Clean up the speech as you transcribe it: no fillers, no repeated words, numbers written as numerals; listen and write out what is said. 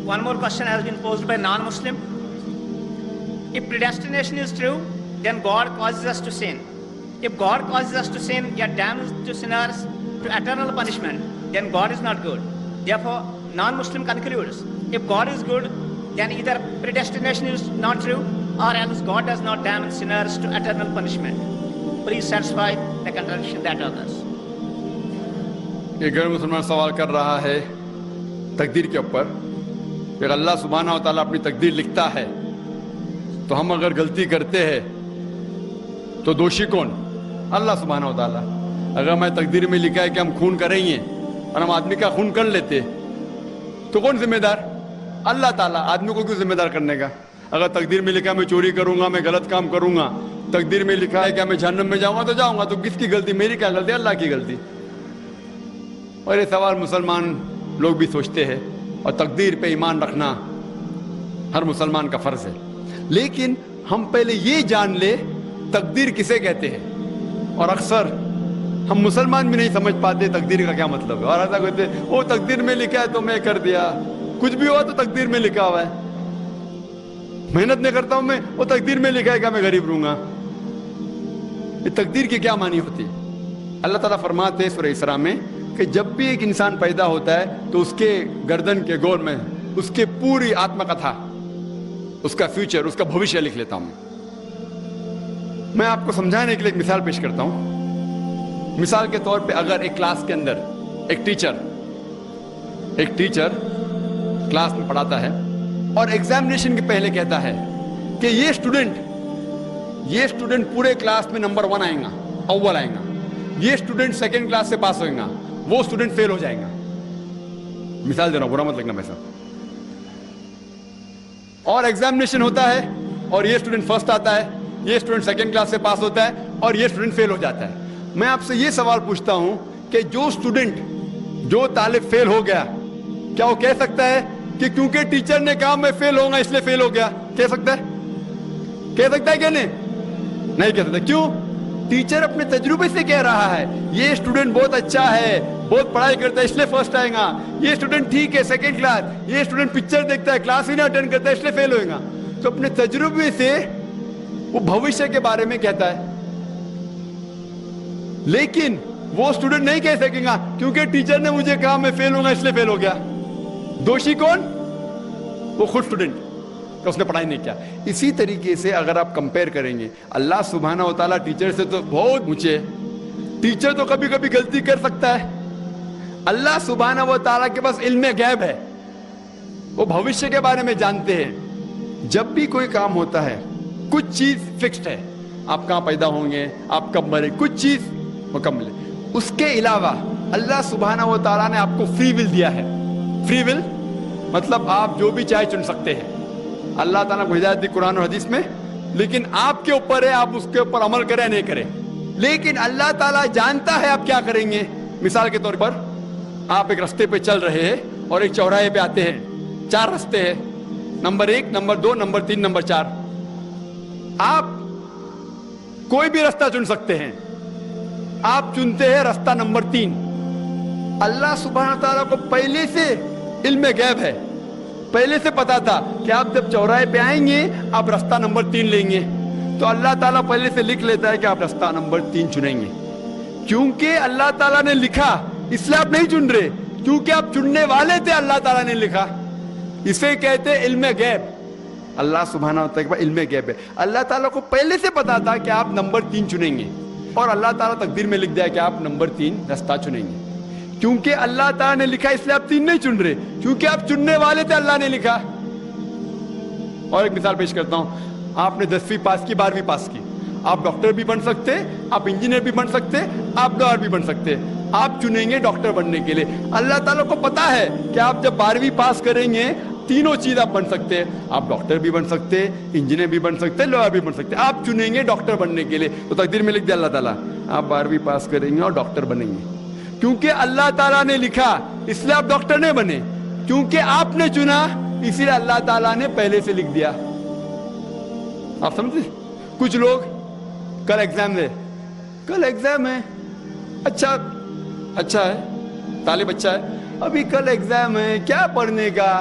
one more question has been posed by non-Muslim. If predestination is true, then God causes us to sin. If God causes us to sin, yet damns to sinners to eternal punishment, then God is not good. Therefore, non-Muslim concludes, if God is good, then either predestination is not true, or else God does not damn sinners to eternal punishment. Please satisfy the contradiction that others. یہ غیر مسلمان سوال کر رہا ہے تقدیر کے اوپر کہ اللہ سبحانہ و تعالیٰ اپنی تقدیر لکھتا ہے تو ہم اگر غلطی کرتے ہیں تو دوشی کون؟ اللہ سبحانہ و تعالیٰ. اگر میں تقدیر میں لکھا ہے کہ ہم خون کریں گے اور ہم آدمی کا خون کر لیتے تو کون ذمہ دار؟ اللہ تعالیٰ. آدمی کو کیوں ذمہ دار کرنے کا؟ اگر تقدیر میں لکھا ہے میں چوری کروں گا، میں غلط کام کروں گا، تقدیر میں لکھا ہے کہ میں جہنم میں جاؤں گا تو جاؤں گا، تو کس کی غلطی؟ میری کیا غلطی؟ اللہ کی غلطی. اور یہ سوال مسلمان لوگ بھی سوچتے ہیں، اور تقدیر پہ ایمان رکھنا ہر مسلمان کا فرض ہے. لیکن ہم پہلے یہ جان لے تقدیر کسے کہتے ہیں. اور اکثر ہم مسلمان بھی نہیں سمجھ پاتے تقدیر کا کیا مطلب ہے، اور ایسا کہتے ہیں وہ تقدیر میں لکھا ہے تو میں کر دیا، کچھ بھی ہوا تو تقدیر میں لکھا ہوا ہے. محنت نہیں کرتا ہوں میں، وہ تقدیر میں لکھا ہے کہ میں غریب رہوں گا. یہ تقدیر کی کیا معنی ہوتی ہے؟ اللہ تعالیٰ فرماتے ہیں سورہ اسراء میں کہ جب بھی ایک انسان پیدا ہوتا ہے تو اس کے گردن کے گور میں اس کے پوری آتم کتھا، اس کا فیوچر، اس کا بھوشیہ لکھ لیتا ہوں. میں آپ کو سمجھانے کے لیے ایک مثال پیش کرتا ہوں. مثال کے طور پہ اگر ایک کلاس کے اندر ایک ٹیچر کلاس میں پڑھاتا ہے اور ایگزامینیشن کے پہلے کہتا ہے کہ یہ اسٹوڈنٹ پورے کلاس میں نمبر 1 آئیں گا، اول آئیں گا، یہ اسٹوڈنٹ سیکنڈ کلاس سے پاس ہوئیں گا، وہ اسٹوڈنٹ فیل ہو جائیں گا. مثال دے رہا ہوں، برا مت لگنا میرے ساتھ. اور ایگزامینیشن ہوتا ہے اور یہ اسٹوڈنٹ فرسٹ آتا ہے، یہ اسٹوڈنٹ سیکنڈ کلاس سے پاس ہوتا ہے اور یہ اسٹوڈنٹ فیل ہو جاتا ہے. میں آپ سے یہ سوال پوچھتا ہوں کہ جو طالب فیل ہو گیا، کیا وہ کہہ سکتا ہے کہ کیونکہ ٹیچر نے کہا میں فیل ہوں گا اس لیے فیل ہو گیا؟ کہہ سکتا ہے کہ نہیں کہہ سکتا. کیوں؟ ٹیچر اپنے تجربے سے کہہ رہا ہے یہ اسٹوڈنٹ بہت اچھا ہے، بہت پڑھائی کرتا ہے اس لیے فرسٹ آئے گا، یہ اسٹوڈنٹ ٹھیک ہے سیکنڈ کلاس، یہ اسٹوڈنٹ پکچر دیکھتا ہے کلاس ہی نہ اٹینڈ کرتا ہے اس لیے فیل ہوئے گا. تو اپنے تجربے سے وہ بھوشیہ کے بارے میں کہتا ہے. لیکن وہ اسٹوڈنٹ نہیں کہہ سکے گا کیونکہ ٹیچر نے مجھے کہا میں فیل ہوں گا اس لیے فیل ہو گیا. دوشی کون؟ وہ خود اسٹوڈنٹ کہ اس نے پڑھائی نہیں کیا. اسی طریقے سے اگر آپ کمپیئر کریں گے، اللہ سبحانہ و تعالیٰ ٹیچر سے تو بہت اونچے. ٹیچر تو کبھی کبھی غلطی کر سکتا ہے. اللہ سبحانہ و تعالیٰ کے پاس علم غیب ہے، وہ بھوشیہ کے بارے میں جانتے ہیں. جب بھی کوئی کام ہوتا ہے کچھ چیز فکسڈ ہے، آپ کہاں پیدا ہوں گے، آپ کب مرے، کچھ چیز مکمل ہے. اس کے علاوہ اللہ سبحانہ و تعالیٰ نے آپ کو فری ول دیا ہے. فری ول مطلب آپ جو بھی چاہے چن سکتے ہیں. اللہ تعالیٰ کو ہدایت دی قرآن اور حدیث میں، لیکن آپ کے اوپر ہے آپ اس کے اوپر عمل کریں نہیں کریں. لیکن اللہ تعالیٰ جانتا ہے آپ کیا کریں گے. مثال کے طور پر آپ ایک رستے پہ چل رہے ہیں اور ایک چوراہے پہ آتے ہیں، 4 رستے ہیں، نمبر 1، نمبر 2، نمبر 3، نمبر 4. آپ کوئی بھی رستہ چن سکتے ہیں. آپ چنتے ہیں رستہ نمبر 3. اللہ سبحانہ تعالیٰ کو پہلے سے علم غیب ہے، پہلے سے پتا تھا کہ آپ جب چوراہے پہ آئیں گے آپ رستہ نمبر 3 لیں گے. تو اللہ تعالیٰ پہلے سے لکھ لیتا ہے کہ آپ رستہ نمبر 3 چنیں گے. کیونکہ اللہ تعالیٰ نے لکھا اس لیے آپ نہیں چن رہے، کیونکہ آپ چننے والے تھے، اللہ تعالیٰ نے لکھا. اسے کہتے علم غیب. اللہ سبحانہ و تعالیٰ علم غیب ہے. اللہ تعالیٰ کو پہلے سے پتا تھا کہ آپ نمبر 3 چنیں گے، اور اللہ تعالیٰ تقدیر میں لکھ دیا کہ آپ نمبر 3 رستہ چنیں گے. کیونکہ اللہ تعالیٰ نے لکھا اس لیے آپ 3 نہیں چن رہے، کیونکہ آپ چننے والے تھے، اللہ نے لکھا. اور ایک مثال پیش کرتا ہوں. آپ نے 10ویں پاس کی، 12ویں پاس کی، آپ ڈاکٹر بھی بن سکتے، آپ انجینئر بھی بن سکتے، آپ لایر بھی بن سکتے. آپ چنیں گے ڈاکٹر بننے کے لیے. اللہ تعالیٰ کو پتا ہے کہ آپ جب 12ویں پاس کریں گے تینوں چیز آپ بن سکتے ہیں. آپ ڈاکٹر بھی بن سکتے، انجینئر بھی بن سکتے، لایر بھی بن سکتے. آپ چنیں گے ڈاکٹر بننے کے لیے. تو تقدیر میں لکھ دیا اللہ تعالیٰ آپ 12ویں پاس کریں گے اور ڈاکٹر بنیں گے. کیونکہ اللہ تعالیٰ نے لکھا اس لیے آپ ڈاکٹر نہیں بنے، کیونکہ آپ نے چنا اسی لیے اللہ تعالیٰ نے پہلے سے لکھ دیا. آپ سمجھتے؟ کچھ لوگ کل ایگزام ہے، اچھا ہے، طالب اچھا ہے، ابھی کل ایگزام ہے، کیا پڑھنے کا،